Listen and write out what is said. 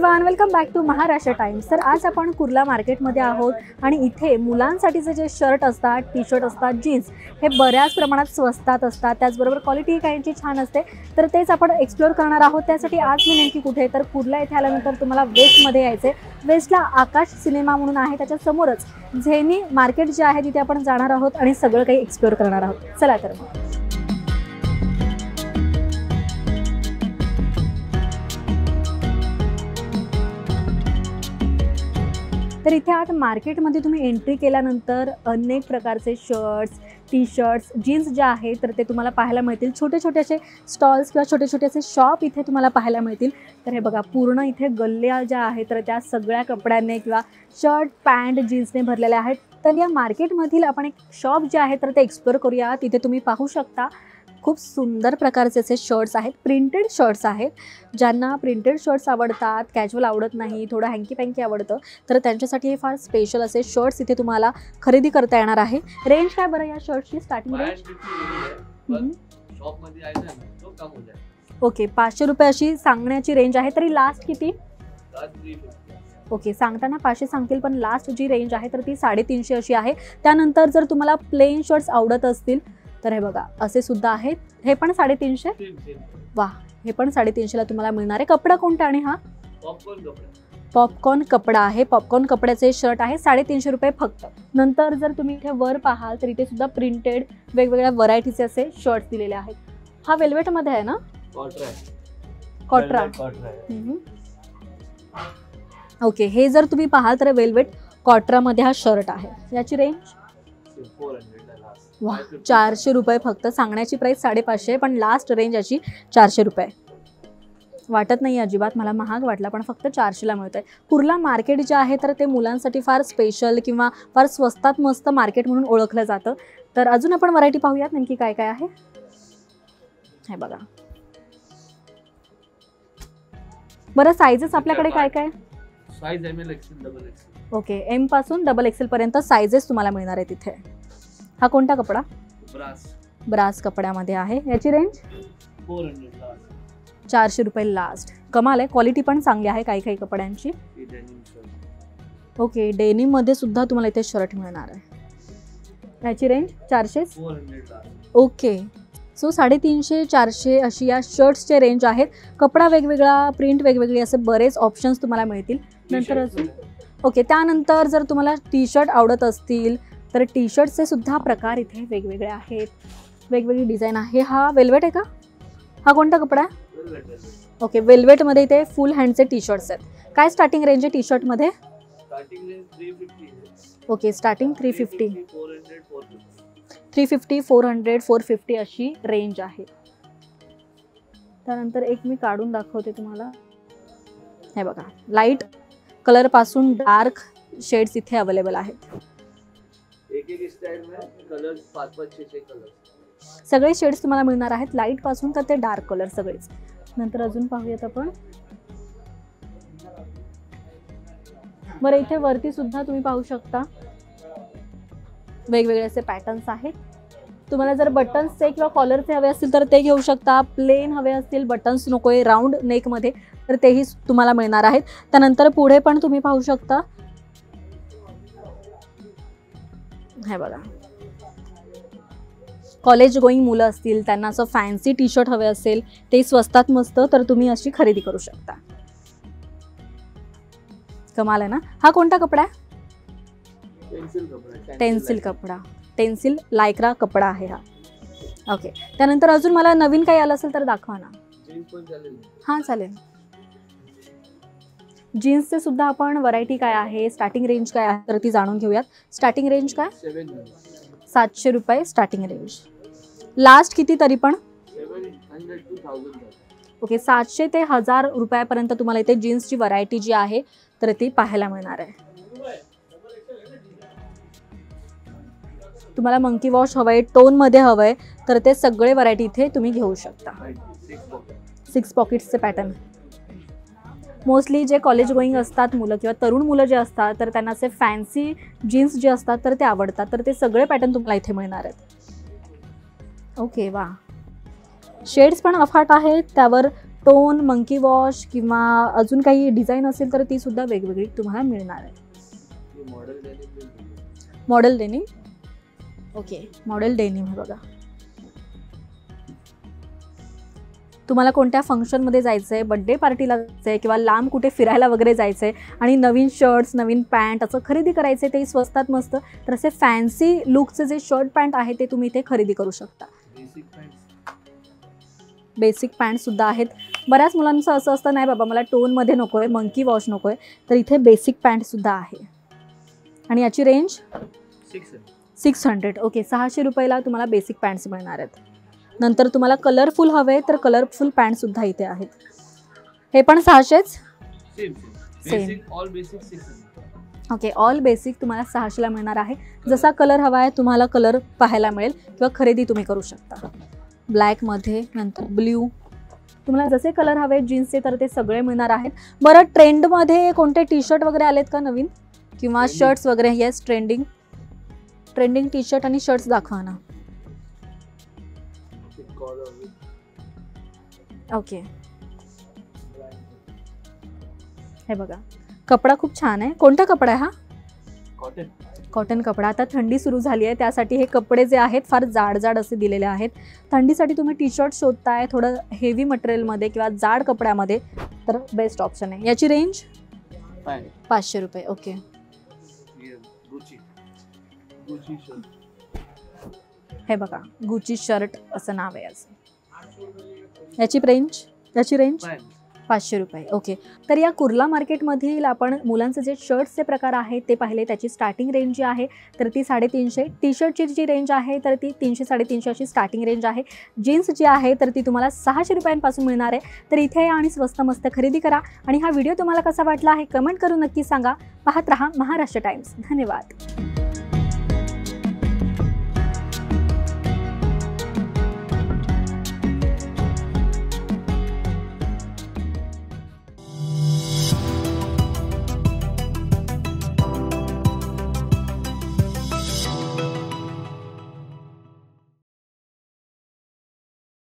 Everyone, welcome back to Maharashtra Times. तर आज आपण कुर्ला मार्केटमध्ये आहोत आणि इथे मुलांसाठीचे जे शर्ट असतात, टी शर्ट असतात, जीन्स हे बऱ्याच प्रमाणात स्वस्तात असतात, त्याचबरोबर क्वालिटी काहींची छान असते। तर तेच आपण एक्सप्लोर करणार आहोत। त्यासाठी आज मी नेमकी कुठे, तर कुर्ला येथे आल्यानंतर तुम्हाला वेस्टमध्ये यायचे। वेस्टला आकाश सिनेमा म्हणून आहे, त्याच्या समोरच झेनी मार्केट जे आहे तिथे आपण जाणार आहोत आणि सगळं काही एक्सप्लोर करणार आहोत। चला तर मग। तर इथे आत मार्केटमध्ये तुम्ही एंट्री केल्यानंतर अनेक प्रकारचे शर्ट्स, टी शर्ट्स, जीन्स जे आहे तर ते तुम्हाला पाहायला मिळतील। छोटे छोटे असे स्टॉल्स किंवा छोटे छोटे असे शॉप इथे तुम्हाला पाहायला मिळतील। तर हे बघा, पूर्ण इथे गल्ल्या ज्या आहेत तर त्या सगळ्या कपड्यांनी किंवा शर्ट, पॅन्ट, जीन्सने भरलेल्या आहेत। तर या मार्केटमधील आपण एक शॉप जे आहे तर ते एक्सप्लोर करूया। तिथे तुम्ही पाहू शकता खूप सुंदर प्रकारचे असे शर्ट्स आहेत, प्रिंटेड शर्ट्स आहेत। ज्यांना प्रिंटेड शर्ट्स आवडतात, कॅज्युअल आवडत नाही, थोडं हँकी पँकी आवडतं, तर त्यांच्यासाठी हे फार स्पेशल असे शर्ट्स इथे तुम्हाला खरेदी करता येणार आहे। रेंज काय बरं या शर्ट्सची स्टार्टिंग रेंज? शॉपमध्ये आहे ना तो कम हो जाए। ओके, 500 रुपये अशी सांगण्याची रेंज आहे, तरी लास्ट किती? ओके, सांगताना 500 सांगतील, पण लास्ट जी रेंज आहे तर ती 350 अशी आहे। त्यानंतर जर तुम्हाला प्लेन शर्ट्स आवडत असतील तर हे बघा असे सुद्धा आहेत, हे पण 350। वा, हे पण 350 ला तुम्हाला मिळणार आहे। कपडा कोणता? आणि हा पॉपकॉर्न कपडा आहे। पॉपकॉर्न कपड्याचे शर्ट आहे, 350 रुपये फक्त। नंतर जर तुम्ही इथे वर पाहाल तर इथे सुद्धा प्रिंटेड वेगवेगळ्या व्हरायटीचे असे शर्ट दिलेले आहेत। हा वेल्वेट मध्ये आहे ना? कॉट्रा। ओके, हे जर तुम्ही पाहाल तर वेल्वेट कॉट्रा मध्ये हा शर्ट आहे। याची रेंज 400 रुपये फक्त। सांगण्याची प्राइस 550, पण लास्ट रेंज याची 400 रुपये। वाटत नाही अजिबात मला महाग वाटला, पण फक्त 400 ला मिळत आहे। कुर्ला मार्केट जे आहे तर ते मुलांसाठी फार स्पेशल किंवा फार स्वस्तात मस्त मार्केट म्हणून ओळखलं जातं। तर अजून आपण व्हरायटी पाहूयात नेमकी काय काय आहे। हे बघा, बरं साइजेस आपल्याकडे काय काय? Size M L XL double XL. Okay, M पासून डबल एक्सेल पर्यंत साइजेस तुम्हाला मिळणार आहेत इथे। हा कोणता कपडा? ब्रास कपड्यामध्ये आहे। याची रेंज 400 रुपये लास्ट। कमाल आहे, क्वालिटी पण चांगली आहे काही काही कपड्यांची। ओके, डेनिम मध्ये सुद्धा तुम्हाला इथे शर्ट मिळणार आहे। याची रेंज 400। ओके, सो 350 400 अशी या शर्ट्सचे रेंज आहेत। कपडा वेगवेगळा, प्रिंट वेगवेगळी, असे बरेच ऑप्शन्स तुम्हाला मिळतील। नंतर अजून ओके, त्यानंतर जर तुम्हाला टी शर्ट आवडत असतील तर टी शर्टचे सुद्धा प्रकार इथे वेगवेगळे आहेत, वेगवेगळी डिझाईन आहे। हा वेल्वेट आहे का? हा कोणता कपडा आहे? ओके, वेल्वेटमध्ये इथे फुल हँडचे टी शर्ट्स आहेत। काय स्टार्टिंग रेंज आहे टी शर्टमध्ये? ओके, स्टार्टिंग 350, 400, 450 अशी रेंज आहे। त्यानंतर एक मी काढून दाखवते तुम्हाला। हे बघा, लाईट कलर पासून डार्क शेड्स इथे अवेलेबल आहेत। एक स्टाइल में कलर्स 5-6 कलर्स सगळे शेड्स तुम्हाला मिळणार आहेत, लाईट पासून तर ते डार्क कलर सगळेच। नंतर अजून पाहूयात आपण। बरं, इथे वरती सुद्धा तुम्ही पाहू शकता वेगवेगळे असे पॅटर्न्स आहेत। तुम्हाला जर बटन्सचे किंवा कॉलरचे हवे असतील तर ते घेऊ शकता। प्लेन हवे असतील, बटन्स नकोय, राऊंड नेकमध्ये, तर तेही तुम्हाला मिळणार आहेत। त्यानंतर पुढे पण तुम्ही पाहू शकता, हे बघा, कॉलेज गोईंग मुलं असतील त्यांना असं फॅन्सी टी शर्ट हवे असेल, ते स्वस्तात मस्त, तर तुम्ही अशी खरेदी करू शकता। कमाल आहे ना? हा कोणता कपडा आहे? टेन्सिल कपडा, टेन्सिल लायक्रा कपडा आहे हा। ओके, त्यानंतर अजून मला नवीन काही आलं असेल तर दाखवा ना। हां चालेल। जीन्सचे सुद्धा आपण व्हरायटी काय आहे, स्टार्टिंग रेंज काय आहे तर ती जाणून घेऊयात। स्टार्टिंग रेंज काय? 700 रुपये स्टार्टिंग रेंज। लास्ट किती तरी पण? 700 to 1000। ओके, 700 ते 1000 रुपयापर्यंत तुम्हाला इथे जीन्सची व्हरायटी जी आहे तर ती पाहायला मिळणार आहे। तुम्हाला मंकी वॉश हवंय, टोनमध्ये हवंय तर ते सगळे व्हरायटी इथे तुम्ही घेऊ शकता। 6 पॉकेट्सचे पॅटर्न मोस्टली जे कॉलेज गोईंग असतात मुलं किंवा तरुण मुलं जे असतात तर त्यांना असे फॅन्सी जीन्स जे असतात तर ते आवडतात, तर ते सगळे पॅटर्न तुम्हाला इथे मिळणार आहेत। ओके, वा, शेड्स पण अफाट आहेत, त्यावर टोन, मंकी वॉश किंवा अजून काही डिझाईन असेल तर ती सुद्धा वेगवेगळी तुम्हाला मिळणार आहे. ये model denim model denim. Okay, model denim हे बघा. तुम्हाला कोणत्या फंक्शनमध्ये जायचं आहे, बड्डे पार्टीला जायचं आहे किंवा लांब कुठे फिरायला वगैरे जायचं आहे आणि नवीन शर्ट्स, नवीन पॅन्ट असं खरेदी करायचे तेही स्वस्तात मस्त, तर असे फॅन्सी लुकचे जे शर्ट पॅन्ट आहे ते तुम्ही इथे खरेदी करू शकता. Basic pants. बेसिक पॅन्टसुद्धा आहेत. बऱ्याच मुलांचं असं असतं नाही बाबा मला टोनमध्ये नको आहे, मंकी वॉश नको आहे, तर इथे बेसिक पॅन्टसुद्धा आहे. आणि याची रेंज 600. ओके, 600 रुपयाला तुम्हाला बेसिक पॅन्ट्स मिळणार आहेत. नंतर तुम्हाला कलरफुल हवे तर कलरफुल पॅन्टसुद्धा इथे आहेत. हे पण 600च. Same basic all basic 600. Okay, all basic तुम्हाला 600ला मिळणार आहे. जसा कलर हवा आहे तुम्हाला कलर पाहायला मिळेल किंवा खरेदी तुम्ही करू शकता. ब्लॅकमध्ये, नंतर ब्ल्यू, तुम्हाला जसे कलर हवे जीन्सचे तर ते सगळे मिळणार आहेत. बरं, ट्रेंडमध्ये कोणते टी शर्ट वगैरे आलेत का नवीन किंवा शर्ट्स वगैरे? येस, ट्रेंडिंग टी शर्ट आणि शर्ट्स दाखवा ना. ओके, हे बघा, कपडा खूप छान आहे. कोणता कपडा आहे हा? कॉटन. कॉटन कपडा. आता थंडी सुरू झाली आहे त्यासाठी हे कपडे जे आहेत फार जाड असे दिलेले आहेत. थंडीसाठी तुम्ही टी शर्ट शोधताय थोडं हेवी मटेरियलमध्ये किंवा जाड कपड्यामध्ये तर बेस्ट ऑप्शन आहे. याची रेंज 500 रुपये. ओके, हे बघा, गुची शर्ट असं नाव आहे याचं. याची रेंज 500 रुपये. ओके, तर या कुर्ला मार्केटमधील आपण मुलांचे जे शर्ट्सचे प्रकार आहेत ते पाहिले. त्याची स्टार्टिंग रेंज जी आहे तर ती 350. टी शर्टची जी रेंज आहे तर ती 300-350 अशी स्टार्टिंग रेंज आहे. जीन्स जी आहे तर ती तुम्हाला 600 रुपयांपासून मिळणार आहे. तर इथे या आणि स्वस्त मस्त खरेदी करा. आणि हा व्हिडिओ तुम्हाला कसा वाटला आहे कमेंट करून नक्की सांगा. पाहत रहा महाराष्ट्र टाइम्स. धन्यवाद.